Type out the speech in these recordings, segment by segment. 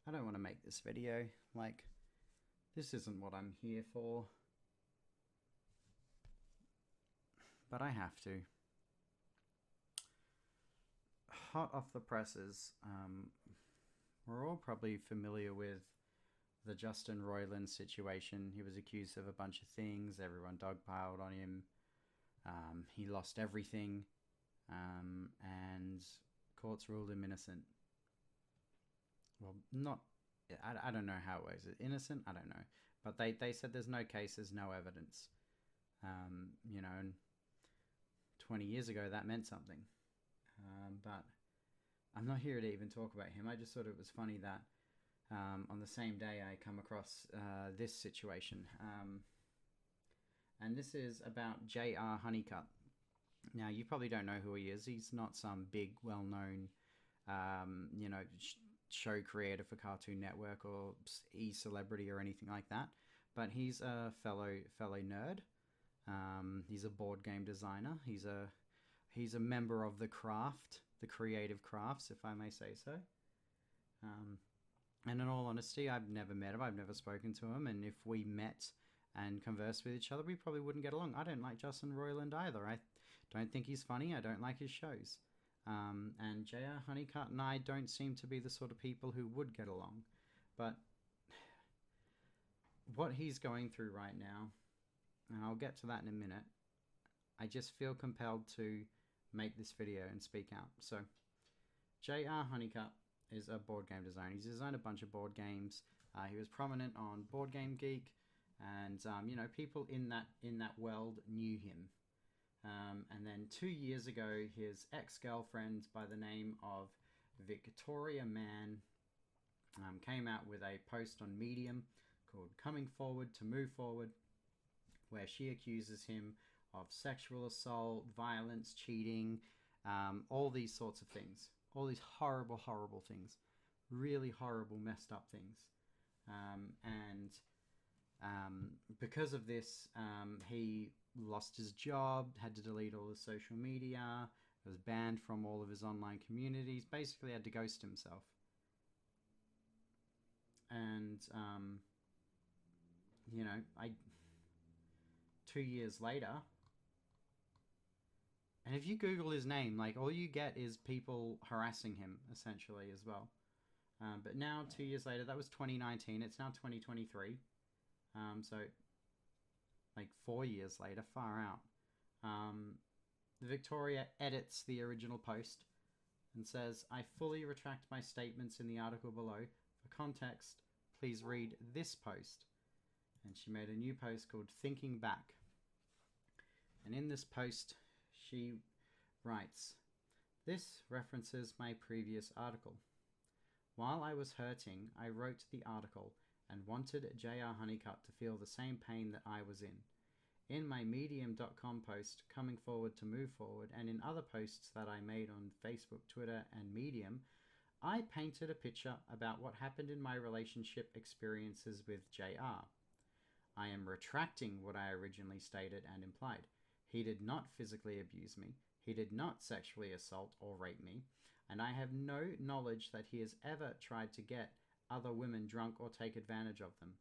I don't want to make this video. Like, this isn't what I'm here for. But I have to. Hot off the presses, we're all probably familiar with the Justin Roiland situation. He was accused of a bunch of things. Everyone dogpiled on him. He lost everything. And courts ruled him innocent. Well, not... I don't know how it works. Innocent? I don't know. But they said there's no cases, no evidence. And 20 years ago, that meant something. But I'm not here to even talk about him. I just thought it was funny that on the same day I come across this situation. And this is about JR Honeycutt. Now, you probably don't know who he is. He's not some big, well-known, show creator for Cartoon Network or e-celebrity or anything like that. But he's a fellow nerd. He's a board game designer. He's a member of the craft, the creative crafts, if I may say so. And in all honesty, I've never met him. I've never spoken to him. And if we met and conversed with each other, we probably wouldn't get along. I don't like Justin Roiland either. I don't think he's funny. I don't like his shows. And JR Honeycutt and I don't seem to be the sort of people who would get along. But what he's going through right now, and I'll get to that in a minute, I just feel compelled to make this video and speak out. So, JR Honeycutt is a board game designer. He's designed a bunch of board games. He was prominent on Board Game Geek, and people in that world knew him. And then 2 years ago, his ex-girlfriend by the name of Victoria Mann came out with a post on Medium called "Coming Forward to Move Forward," where she accuses him of sexual assault, violence, cheating, all these sorts of things. All these horrible, horrible things. Really horrible, messed up things. Because of this, he lost his job, had to delete all his social media, was banned from all of his online communities, basically had to ghost himself. And, 2 years later, and if you Google his name, like, all you get is people harassing him, essentially, as well. But now, 2 years later, that was 2019, it's now 2023. So, like, 4 years later, far out. Victoria edits the original post and says, "I fully retract my statements in the article below. For context, please read this post." And she made a new post called "Thinking Back." And in this post, she writes, "This references my previous article. While I was hurting, I wrote the article and wanted JR Honeycutt to feel the same pain that I was in. In my medium.com post, Coming Forward to Move Forward, and in other posts that I made on Facebook, Twitter, and Medium, I painted a picture about what happened in my relationship experiences with JR. I am retracting what I originally stated and implied. He did not physically abuse me. He did not sexually assault or rape me, and I have no knowledge that he has ever tried to get other women drunk or take advantage of them.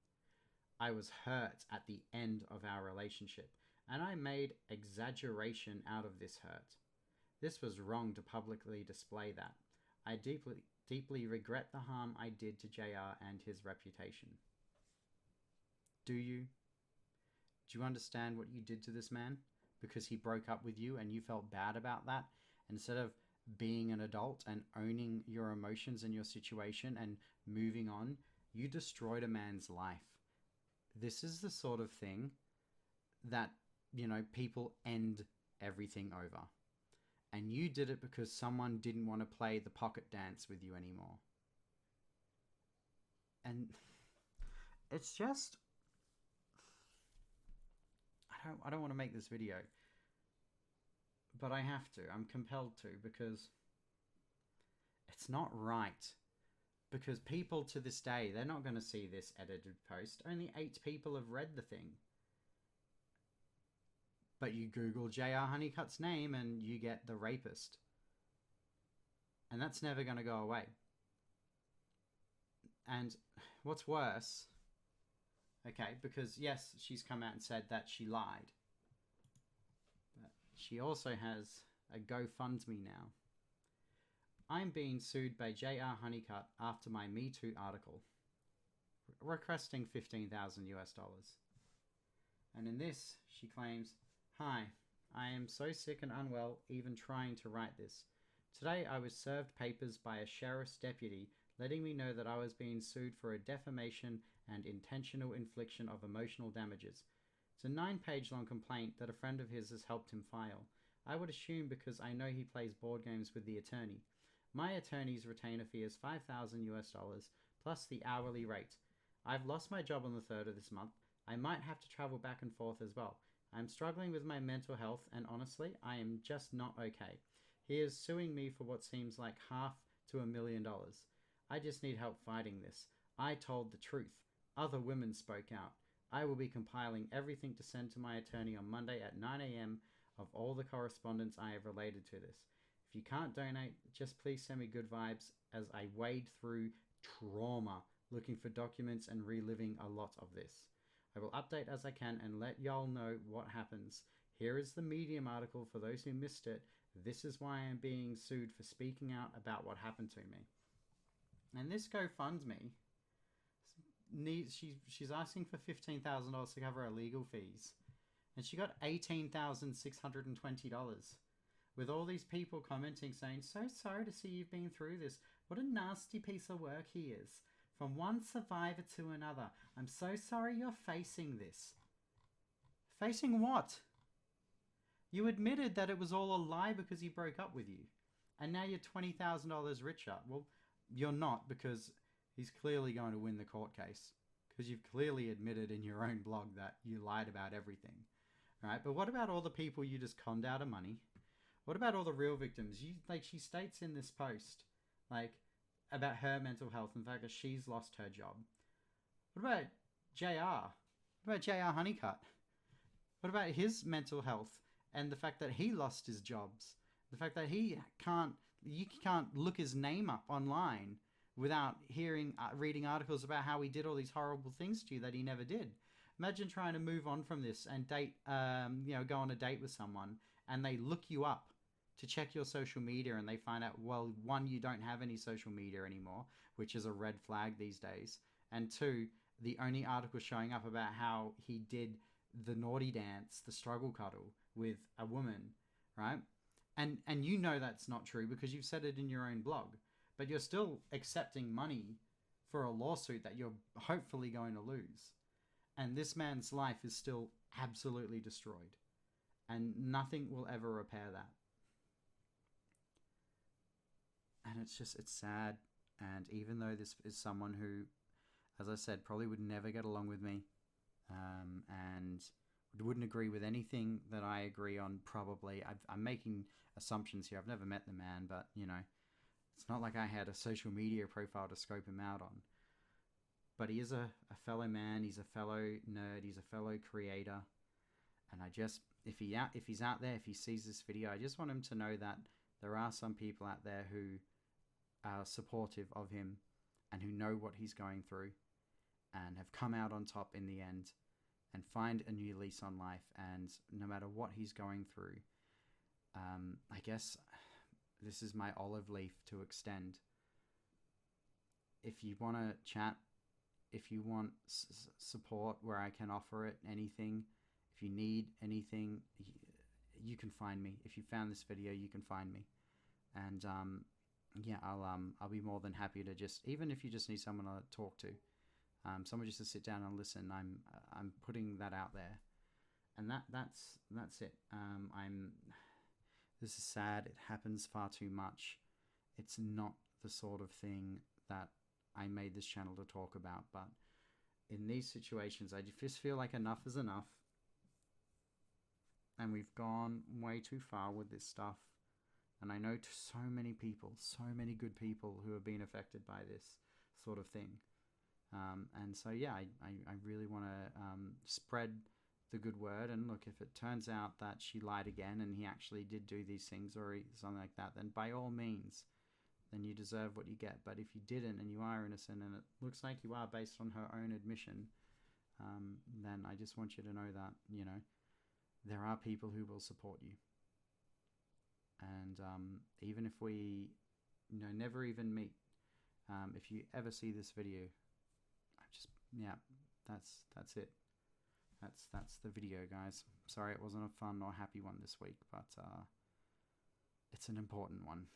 I was hurt at the end of our relationship, and I made exaggeration out of this hurt. This was wrong to publicly display that. I deeply regret the harm I did to JR and his reputation." Do you? Do you understand what you did to this man? Because he broke up with you and you felt bad about that? Instead of being an adult and owning your emotions and your situation and moving on, you destroyed a man's life. This is the sort of thing that, people end everything over. And you did it because someone didn't want to play the pocket dance with you anymore. And it's just... I don't want to make this video, but I have to. I'm compelled to, because it's not right. Because people to this day, they're not going to see this edited post. Only 8 people have read the thing. But you Google JR Honeycutt's name and you get the rapist. And that's never going to go away. And what's worse, okay, because yes, she's come out and said that she lied, but she also has a GoFundMe now. I'm being sued by JR Honeycutt after my Me Too article, requesting $15,000 US. And in this, she claims, "Hi, I am so sick and unwell even trying to write this. Today I was served papers by a sheriff's deputy letting me know that I was being sued for a defamation and intentional infliction of emotional damages. It's a 9-page long complaint that a friend of his has helped him file. I would assume because I know he plays board games with the attorney. My attorney's retainer fee is $5,000 US plus the hourly rate. I've lost my job on the 3rd of this month. I might have to travel back and forth as well. I'm struggling with my mental health and honestly, I am just not okay. He is suing me for what seems like half to $1 million. I just need help fighting this. I told the truth. Other women spoke out. I will be compiling everything to send to my attorney on Monday at 9 a.m. of all the correspondence I have related to this. If you can't donate, just please send me good vibes as I wade through trauma looking for documents and reliving a lot of this. I will update as I can and let y'all know what happens. Here is the Medium article for those who missed it. This is why I am being sued for speaking out about what happened to me." And this GoFundMe, she's asking for $15,000 to cover her legal fees. And she got $18,620. With all these people commenting saying, "So sorry to see you've been through this. What a nasty piece of work he is. From one survivor to another. I'm so sorry you're facing this." Facing what? You admitted that it was all a lie because he broke up with you. And now you're $20,000 richer. Well, you're not, because he's clearly going to win the court case. Because you've clearly admitted in your own blog that you lied about everything. Right? But what about all the people you just conned out of money? What about all the real victims? She states in this post, about her mental health and the fact that she's lost her job. What about JR? What about JR Honeycutt? What about his mental health and the fact that he lost his jobs? The fact that you can't look his name up online without reading articles about how he did all these horrible things to you that he never did. Imagine trying to move on from this and go on a date with someone and they look you up to check your social media and they find out, well, 1, you don't have any social media anymore, which is a red flag these days. And 2, the only article showing up about how he did the naughty dance, the struggle cuddle with a woman, right? And you know that's not true because you've said it in your own blog, but you're still accepting money for a lawsuit that you're hopefully going to lose. And this man's life is still absolutely destroyed. And nothing will ever repair that. And it's sad. And even though this is someone who, as I said, probably would never get along with me, and wouldn't agree with anything that I agree on, probably. I'm making assumptions here. I've never met the man, but, it's not like I had a social media profile to scope him out on. But he is a fellow man. He's a fellow nerd. He's a fellow creator. And if he's out there, if he sees this video, I just want him to know that there are some people out there who are supportive of him and who know what he's going through and have come out on top in the end and find a new lease on life. And no matter what he's going through, I guess this is my olive leaf to extend. If you want to chat, if you want support where I can offer it, anything, if you need anything, you can find me. If you found this video, you can find me. And I'll be more than happy to even if you just need someone to talk to, someone just to sit down and listen. I'm putting that out there, and that's it. This is sad. It happens far too much. It's not the sort of thing that I made this channel to talk about, but in these situations, I just feel like enough is enough. And we've gone way too far with this stuff. And I know so many people, so many good people who have been affected by this sort of thing. And so, yeah, I really want to spread the good word. And look, if it turns out that she lied again and he actually did do these things or something like that, then by all means, then you deserve what you get. But if you didn't and you are innocent, and it looks like you are based on her own admission, then I just want you to know that, you know, there are people who will support you. And even if we, you know, never even meet, if you ever see this video, that's it. That's the video, guys. Sorry it wasn't a fun or happy one this week, but it's an important one.